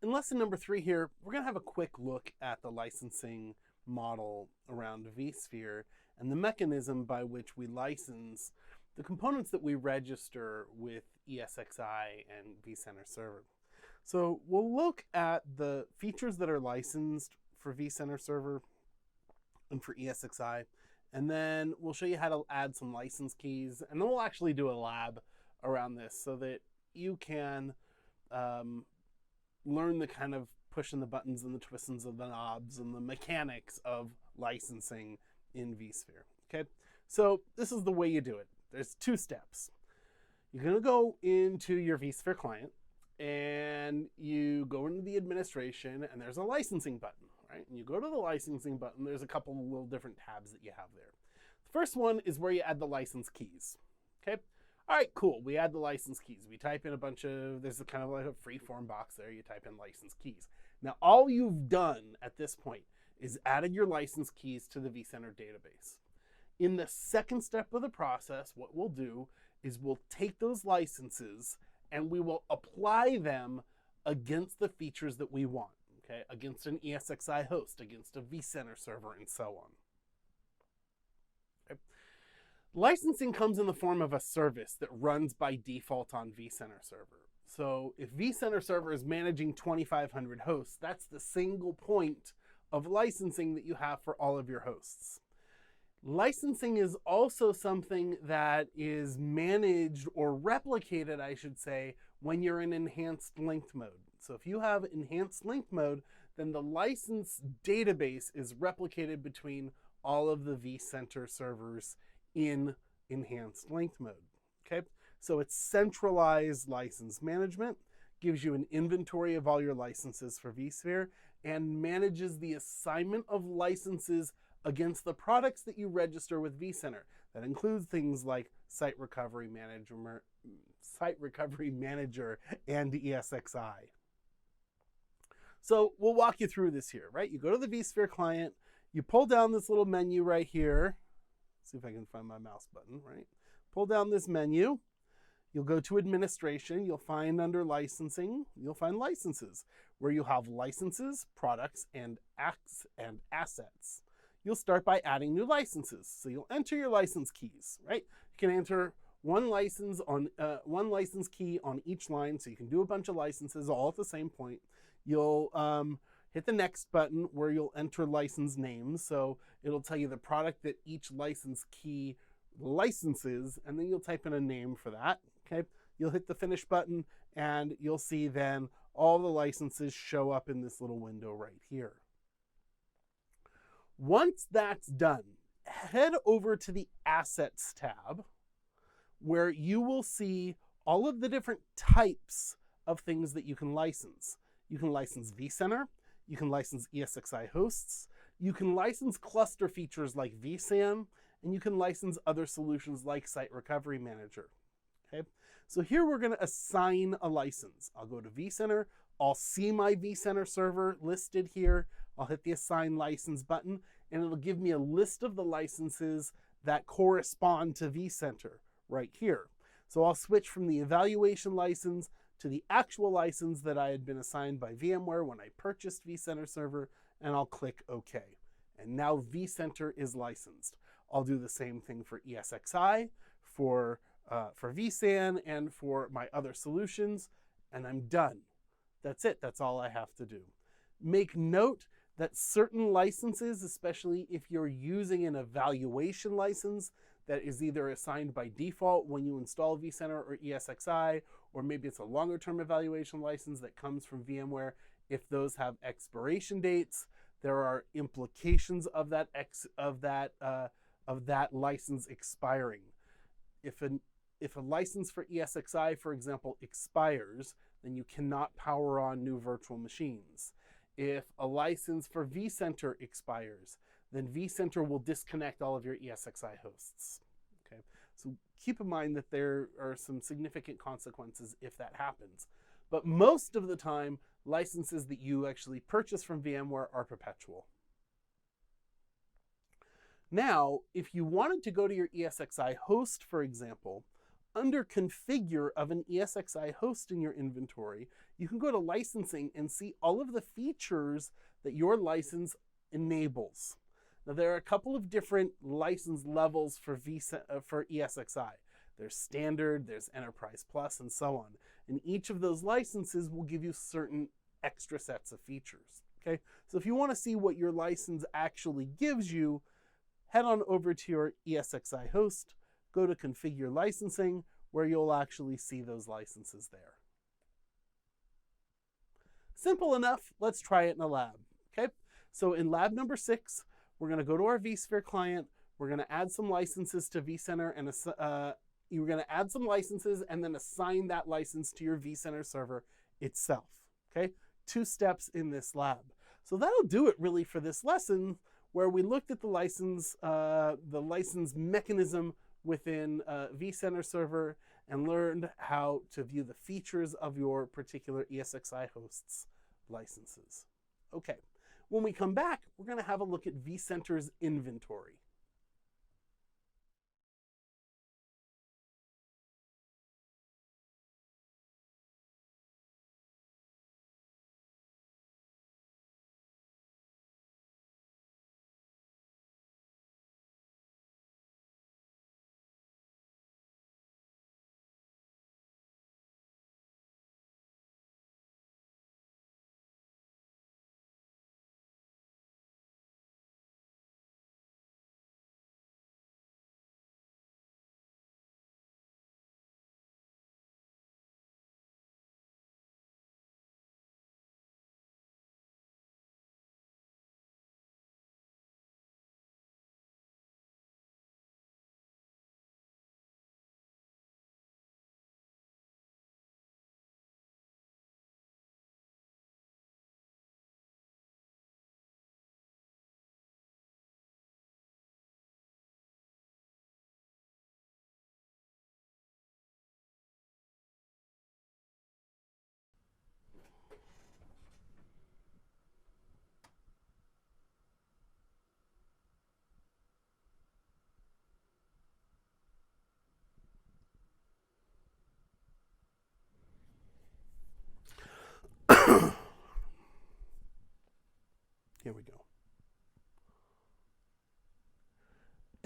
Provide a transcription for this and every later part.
In lesson number 3 here, we're going to have a quick look at the licensing model around vSphere and the mechanism by which we license the components that we register with ESXi and vCenter Server. So we'll look at the features that are licensed for vCenter Server and for ESXi, and then we'll show you how to add some license keys, and then we'll actually do a lab around this so that you can learn the kind of pushing the buttons and the twistings of the knobs and the mechanics of licensing in vSphere. Okay, so this is the way you do it. There's 2 steps. You're going to go into your vSphere client and you go into the administration, and there's a licensing button, right? And you go to the licensing button, there's a couple of little different tabs that you have there. The first one is where you add the license keys. Okay, all right, cool. We add the license keys. We type in a bunch of, there's a kind of like a free form box there. You type in license keys. Now, all you've done at this point is added your license keys to the vCenter database. In the second step of the process, what we'll do is we'll take those licenses and we will apply them against the features that we want, okay? Against an ESXi host, against a vCenter server, and so on. Okay. Licensing comes in the form of a service that runs by default on vCenter Server. So if vCenter Server is managing 2,500 hosts, that's the single point of licensing that you have for all of your hosts. Licensing is also something that is managed or replicated, I should say, when you're in enhanced linked mode. So if you have enhanced linked mode, then the license database is replicated between all of the vCenter servers in enhanced linked mode. Okay, so it's centralized license management, gives you an inventory of all your licenses for vSphere, and manages the assignment of licenses against the products that you register with vCenter. That includes things like Site Recovery Manager and ESXi. So we'll walk you through this here, right? You go to the vSphere client, you pull down this little menu right here. See if I can find my mouse button, right? Pull down this menu. You'll go to administration. You'll find under licensing, you'll find licenses, where you have licenses, products, and assets. You'll start by adding new licenses. So you'll enter your license keys, right? You can enter one license key on each line, so you can do a bunch of licenses all at the same point. You'll hit the next button where you'll enter license names. So it'll tell you the product that each license key licenses, and then you'll type in a name for that. Okay. You'll hit the finish button, and you'll see then all the licenses show up in this little window right here. Once that's done, head over to the Assets tab, where you will see all of the different types of things that you can license. You can license vCenter, you can license ESXi hosts, you can license cluster features like vSAN, and you can license other solutions like Site Recovery Manager. Okay, so here we're going to assign a license. I'll go to vCenter, I'll see my vCenter server listed here. I'll hit the Assign License button, and it'll give me a list of the licenses that correspond to vCenter right here. So I'll switch from the evaluation license to the actual license that I had been assigned by VMware when I purchased vCenter Server, and I'll click OK. And now vCenter is licensed. I'll do the same thing for ESXi, for vSAN, and for my other solutions, and I'm done. That's it. That's all I have to do. Make note that certain licenses, especially if you're using an evaluation license that is either assigned by default when you install vCenter or ESXi, or maybe it's a longer term evaluation license that comes from VMware, if those have expiration dates, there are implications of that license expiring. If a license for ESXi, for example, expires, then you cannot power on new virtual machines. If a license for vCenter expires, then vCenter will disconnect all of your ESXi hosts. Okay, so keep in mind that there are some significant consequences if that happens. But most of the time, licenses that you actually purchase from VMware are perpetual. Now, if you wanted to go to your ESXi host, for example, under configure of an ESXi host in your inventory, you can go to licensing and see all of the features that your license enables. Now, there are a couple of different license levels for ESXi. There's Standard, there's Enterprise Plus, and so on. And each of those licenses will give you certain extra sets of features. Okay, so if you want to see what your license actually gives you, head on over to your ESXi host, go to Configure Licensing, where you'll actually see those licenses there. Simple enough. Let's try it in a lab. Okay, so in lab number 6, we're going to go to our vSphere client. We're going to add some licenses to vCenter, and you're going to add some licenses and then assign that license to your vCenter server itself. Okay, 2 steps in this lab. So that'll do it really for this lesson, where we looked at the license mechanism within vCenter server and learned how to view the features of your particular ESXi host's licenses. Okay, when we come back, we're going to have a look at vCenter's inventory. Here we go.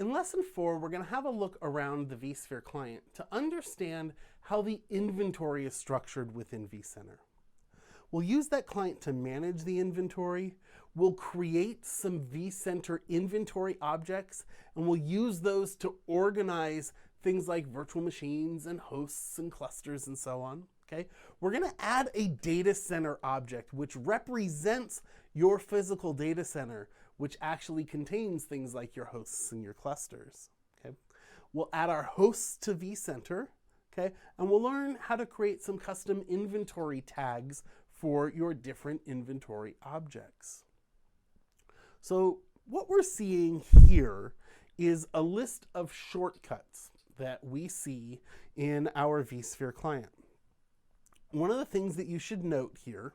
In lesson 4, we're going to have a look around the vSphere client to understand how the inventory is structured within vCenter. We'll use that client to manage the inventory. We'll create some vCenter inventory objects, and we'll use those to organize things like virtual machines and hosts and clusters and so on. Okay? We're going to add a data center object which represents your physical data center, which actually contains things like your hosts and your clusters. Okay? We'll add our hosts to vCenter, okay? And we'll learn how to create some custom inventory tags for your different inventory objects. So what we're seeing here is a list of shortcuts that we see in our vSphere client. One of the things that you should note here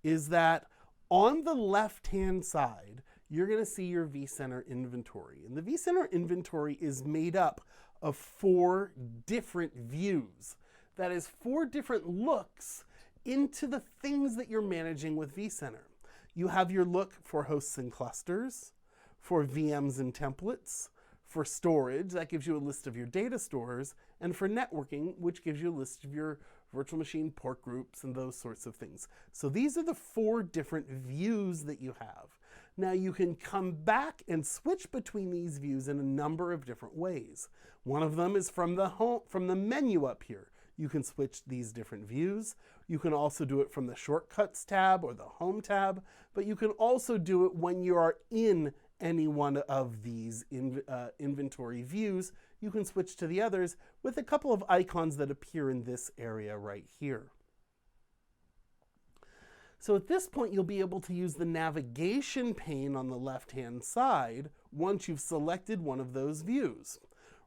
is that on the left-hand side, you're going to see your vCenter inventory. And the vCenter inventory is made up of 4 different views. That is 4 different looks into the things that you're managing with vCenter. You have your look for hosts and clusters, for VMs and templates, for storage, that gives you a list of your data stores, and for networking, which gives you a list of your virtual machine port groups and those sorts of things. So these are the 4 different views that you have. Now you can come back and switch between these views in a number of different ways. One of them is from the menu up here. You can switch these different views. You can also do it from the Shortcuts tab or the Home tab, but you can also do it when you are in any one of these inventory views. You can switch to the others with a couple of icons that appear in this area right here. So at this point, you'll be able to use the navigation pane on the left-hand side once you've selected one of those views.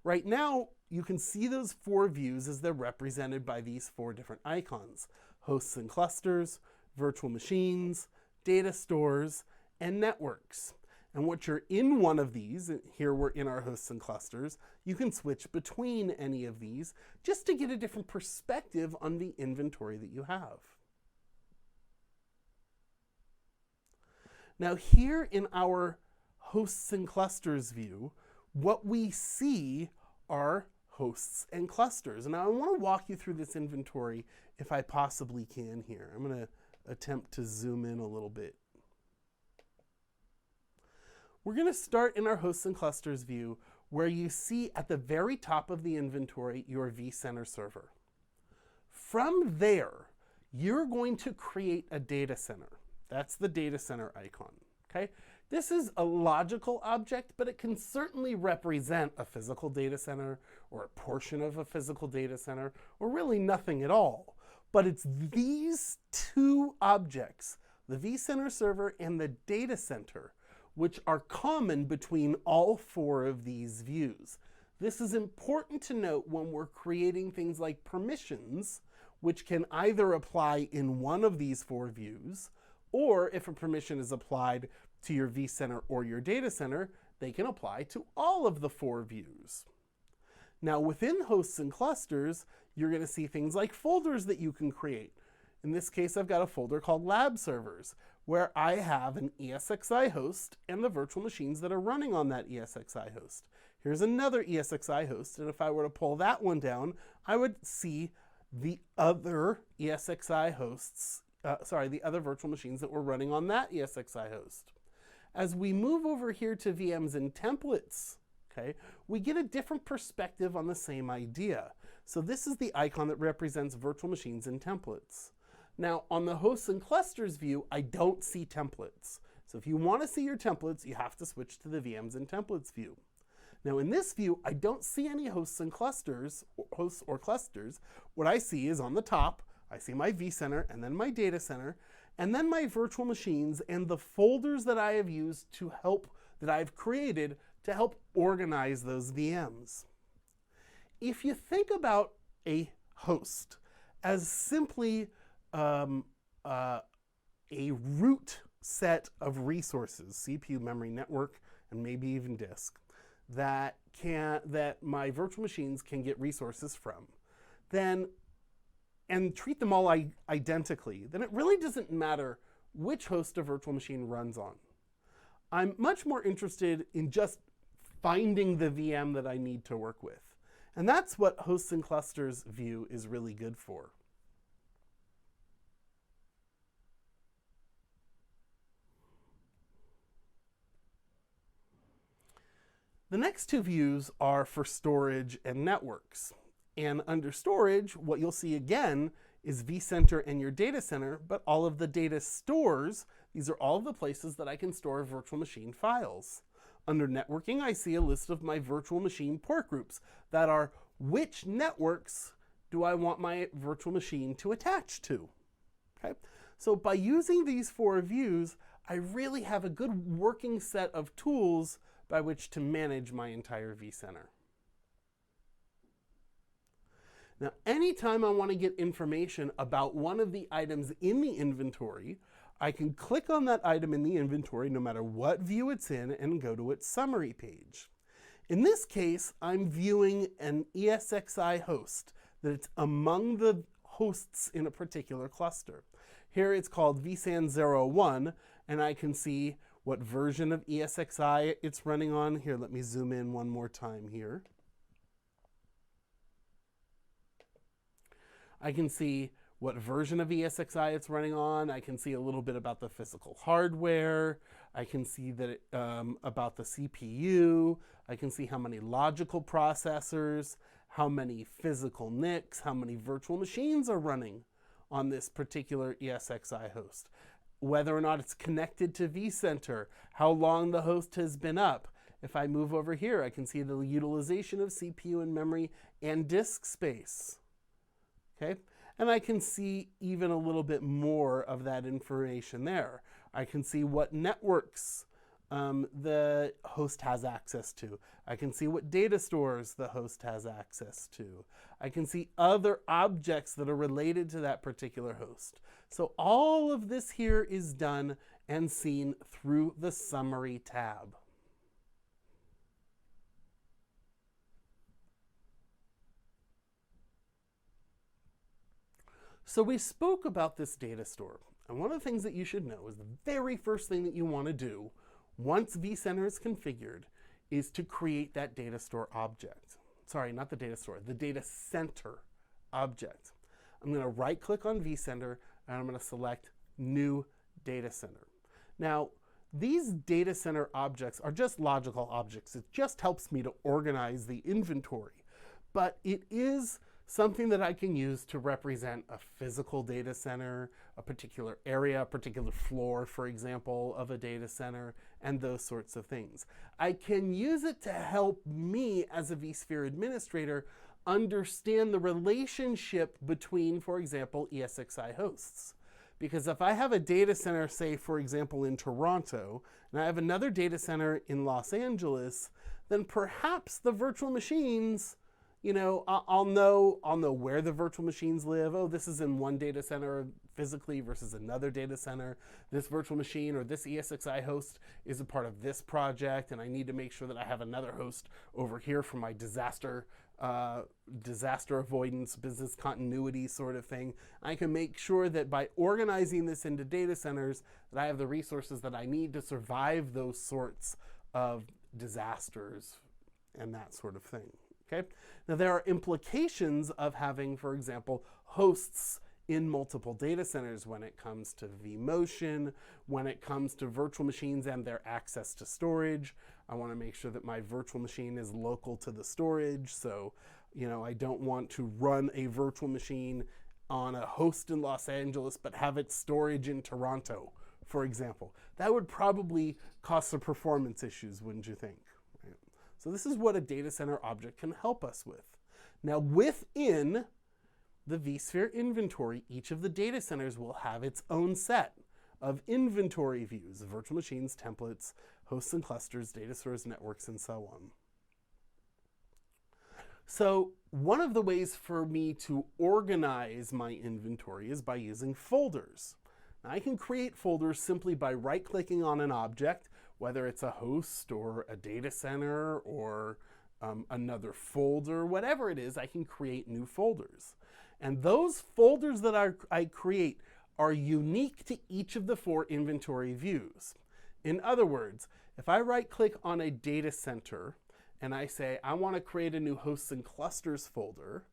Right now, you can see those 4 views as they're represented by these 4 different icons: hosts and clusters, virtual machines, data stores, and networks. And once you're in one of these, here we're in our hosts and clusters, you can switch between any of these just to get a different perspective on the inventory that you have. Now here in our hosts and clusters view, what we see are hosts and clusters. And now I want to walk you through this inventory if I possibly can here. I'm going to attempt to zoom in a little bit. We're going to start in our hosts and clusters view where you see at the very top of the inventory your vCenter server. From there, you're going to create a data center. That's the data center icon, okay? This is a logical object, but it can certainly represent a physical data center or a portion of a physical data center, or really nothing at all. But it's these two objects, the vCenter server and the data center, which are common between all four of these views. This is important to note when we're creating things like permissions, which can either apply in one of these four views, or if a permission is applied to your vCenter or your data center, they can apply to all of the four views. Now within hosts and clusters, you're going to see things like folders that you can create. In this case, I've got a folder called lab servers, where I have an ESXi host and the virtual machines that are running on that ESXi host. Here's another ESXi host, and if I were to pull that one down, I would see the other ESXi hosts, the other virtual machines that were running on that ESXi host. As we move over here to VMs and templates, okay, we get a different perspective on the same idea. So this is the icon that represents virtual machines and templates. Now on the hosts and clusters view, I don't see templates. So if you want to see your templates, you have to switch to the VMs and templates view. Now in this view, I don't see any hosts and clusters, hosts or clusters. What I see is on the top, I see my vCenter and then my data center, and then my virtual machines and the folders that I have used to help, that I've created to help organize those VMs. If you think about a host as simply a root set of resources, CPU, memory, network, and maybe even disk, that my virtual machines can get resources from, and treat them all identically, then it really doesn't matter which host a virtual machine runs on. I'm much more interested in just finding the VM that I need to work with. And that's what hosts and clusters view is really good for. The next two views are for storage and networks. And under storage, what you'll see again is vCenter and your data center, but all of the data stores, these are all of the places that I can store virtual machine files. Under networking, I see a list of my virtual machine port groups that are which networks do I want my virtual machine to attach to. Okay? So by using these four views, I really have a good working set of tools by which to manage my entire vCenter. Now, anytime I want to get information about one of the items in the inventory, I can click on that item in the inventory no matter what view it's in and go to its summary page. In this case, I'm viewing an ESXi host, that it's among the hosts in a particular cluster. Here it's called vSAN01, and I can see what version of ESXi it's running on. Here, let me zoom in one more time here. I can see what version of ESXi it's running on. I can see a little bit about the physical hardware. I can see that about the CPU. I can see how many logical processors, how many physical NICs, how many virtual machines are running on this particular ESXi host. Whether or not it's connected to vCenter, how long the host has been up. If I move over here, I can see the utilization of CPU and memory and disk space. Okay? And I can see even a little bit more of that information there. I can see what networks the host has access to. I can see what data stores the host has access to. I can see other objects that are related to that particular host. So all of this here is done and seen through the Summary tab. So we spoke about this data store. And one of the things that you should know is the very first thing that you want to do once vCenter is configured is to create that data store object. Sorry, not the data store, the data center object. I'm going to right click on vCenter and I'm going to select New Data Center. Now, these data center objects are just logical objects. It just helps me to organize the inventory. But it is something that I can use to represent a physical data center, a particular area, a particular floor, for example, of a data center, and those sorts of things. I can use it to help me as a vSphere administrator understand the relationship between, for example, ESXi hosts. Because if I have a data center, say, for example, in Toronto, and I have another data center in Los Angeles, then perhaps the virtual machines, you know, I'll know where the virtual machines live. Oh, this is in one data center physically versus another data center. This virtual machine or this ESXi host is a part of this project, and I need to make sure that I have another host over here for my disaster avoidance, business continuity sort of thing. I can make sure that by organizing this into data centers that I have the resources that I need to survive those sorts of disasters and that sort of thing. Okay? Now there are implications of having, for example, hosts in multiple data centers when it comes to vMotion, when it comes to virtual machines and their access to storage. I want to make sure that my virtual machine is local to the storage. So, you know, I don't want to run a virtual machine on a host in Los Angeles, but have its storage in Toronto, for example. That would probably cause some performance issues, wouldn't you think? Right? So this is what a data center object can help us with. Now, within the vSphere inventory, each of the data centers will have its own set of inventory views, virtual machines, templates, hosts and clusters, data stores, networks, and so on. So one of the ways for me to organize my inventory is by using folders. Now, I can create folders simply by right-clicking on an object, whether it's a host or a data center or another folder, whatever it is, I can create new folders. And those folders that I create are unique to each of the 4 inventory views. In other words, if I right-click on a data center and I say, I want to create a new hosts and clusters folder,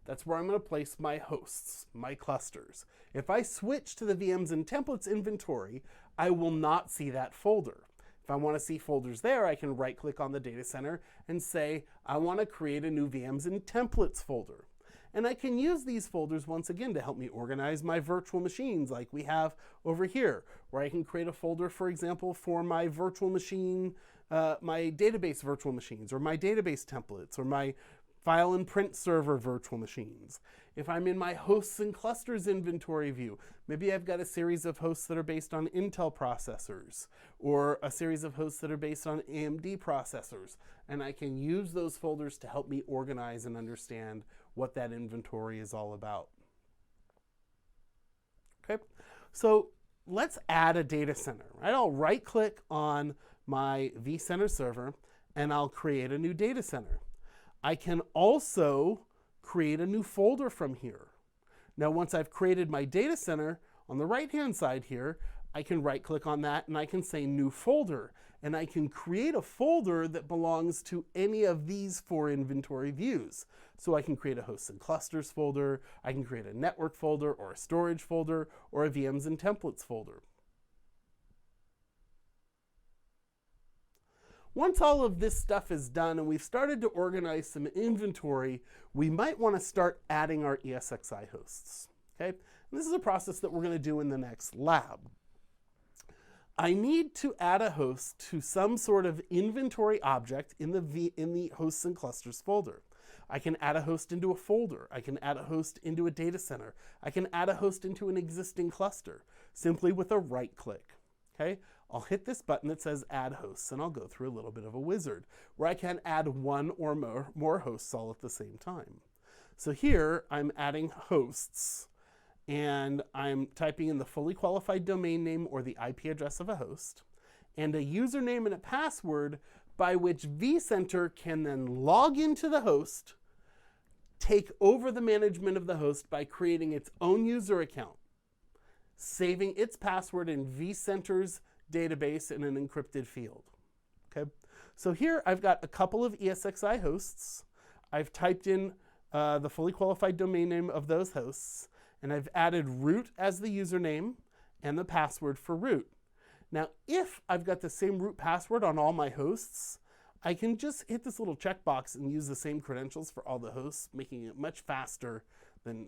that's where I'm going to place my hosts, my clusters. If I switch to the VMs and templates inventory, I will not see that folder. If I want to see folders there, I can right-click on the data center and say, I want to create a new VMs and templates folder. And I can use these folders once again to help me organize my virtual machines like we have over here, where I can create a folder, for example, for my virtual machine, my database virtual machines, or my database templates, or my file and print server virtual machines. If I'm in my hosts and clusters inventory view, maybe I've got a series of hosts that are based on Intel processors, or a series of hosts that are based on AMD processors, and I can use those folders to help me organize and understand what that inventory is all about. Okay, so let's add a data center, right? I'll right-click on my vCenter server and I'll create a new data center. I can also create a new folder from here. Now, once I've created my data center, on the right-hand side here, I can right-click on that and I can say New Folder, and I can create a folder that belongs to any of these 4 inventory views. So I can create a hosts and clusters folder, I can create a network folder, or a storage folder, or a VMs and templates folder. Once all of this stuff is done and we've started to organize some inventory, we might want to start adding our ESXi hosts. Okay? And this is a process that we're going to do in the next lab. I need to add a host to some sort of inventory object in the hosts and clusters folder. I can add a host into a folder. I can add a host into a data center. I can add a host into an existing cluster simply with a right click. Okay? I'll hit this button that says Add Hosts, and I'll go through a little bit of a wizard where I can add one or more hosts all at the same time. So here I'm adding hosts, and I'm typing in the fully qualified domain name or the IP address of a host, and a username and a password by which vCenter can then log into the host, take over the management of the host by creating its own user account. saving its password in vCenter's database in an encrypted field. Okay, so here I've got a couple of ESXi hosts. I've typed in the fully qualified domain name of those hosts, and I've added root as the username and the password for root. Now, if I've got the same root password on all my hosts, I can just hit this little checkbox and use the same credentials for all the hosts, making it much faster than,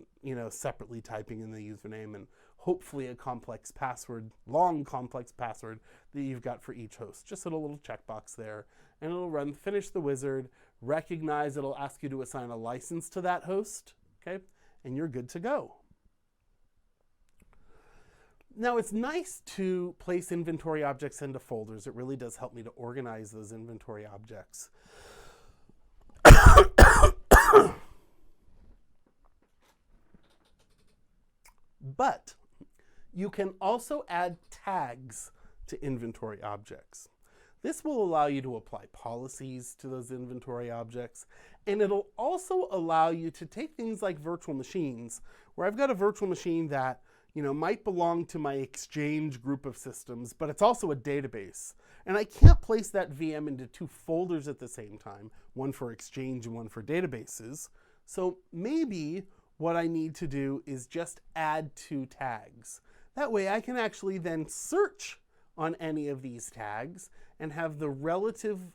separately typing in the username and hopefully a complex password, long complex password that you've got for each host. Just hit a little checkbox there, and it'll run, finish the wizard, recognize it'll ask you to assign a license to that host, okay? And you're good to go. Now, it's nice to place inventory objects into folders. It really does help me to organize those inventory objects. But you can also add tags to inventory objects. This will allow you to apply policies to those inventory objects, and it'll also allow you to take things like virtual machines, where I've got a virtual machine that might belong to my Exchange group of systems, but it's also a database. And I can't place that VM into two folders at the same time, one for Exchange and one for databases. So maybe what I need to do is just add two tags. That way I can actually then search on any of these tags and have the relative,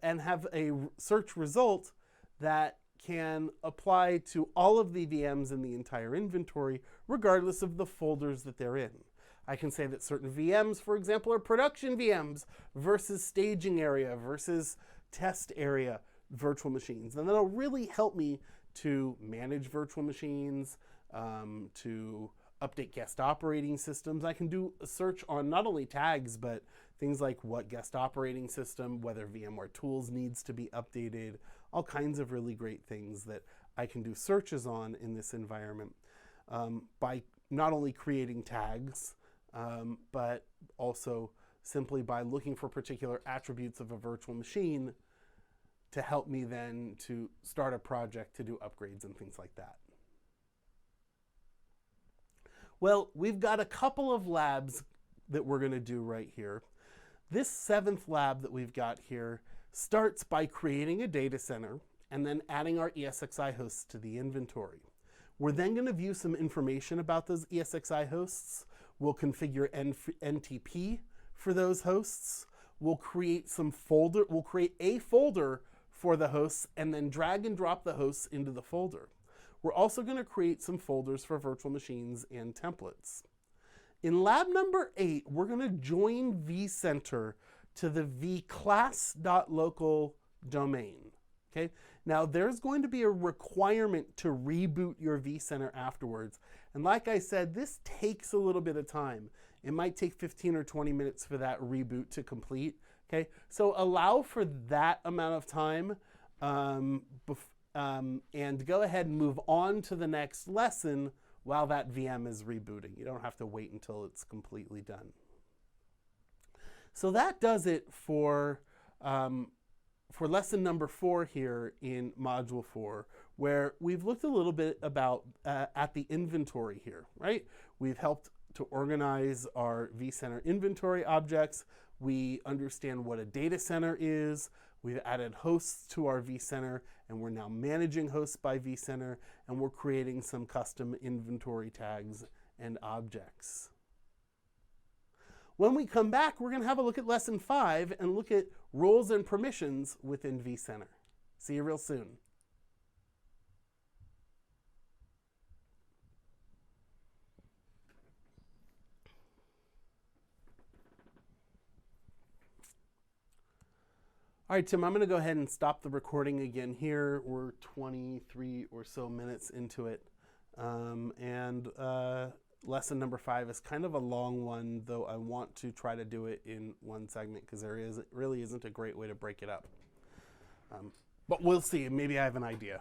and have a search result that can apply to all of the VMs in the entire inventory, regardless of the folders that they're in. I can say that certain VMs, for example, are production VMs versus staging area versus test area virtual machines. And that'll really help me to manage virtual machines, to update guest operating systems. I can do a search on not only tags, but things like what guest operating system, whether VMware Tools needs to be updated, all kinds of really great things that I can do searches on in this environment by not only creating tags, but also simply by looking for particular attributes of a virtual machine to help me then to start a project to do upgrades and things like that. Well, we've got a couple of labs that we're going to do right here. This 7th lab that we've got here starts by creating a data center and then adding our ESXi hosts to the inventory. We're then going to view some information about those ESXi hosts. We'll configure NTP for those hosts. We'll create a folder for the hosts and then drag and drop the hosts into the folder. We're also going to create some folders for virtual machines and templates. In lab number 8, we're going to join vCenter to the vclass.local domain. Okay? Now, there's going to be a requirement to reboot your vCenter afterwards. And like I said, this takes a little bit of time. It might take 15 or 20 minutes for that reboot to complete. Okay? So allow for that amount of time and go ahead and move on to the next lesson while that VM is rebooting. You don't have to wait until it's completely done. So that does it for lesson number 4 here in Module 4, where we've looked a little bit about at the inventory here, right? We've helped to organize our vCenter inventory objects. We understand what a data center is. We've added hosts to our vCenter, and we're now managing hosts by vCenter, and we're creating some custom inventory tags and objects. When we come back, we're going to have a look at lesson 5 and look at roles and permissions within vCenter. See you real soon. All right, Tim, I'm going to go ahead and stop the recording again here. We're 23 or so minutes into it. Lesson number 5 is kind of a long one, though I want to try to do it in one segment because really isn't a great way to break it up. But we'll see. Maybe I have an idea.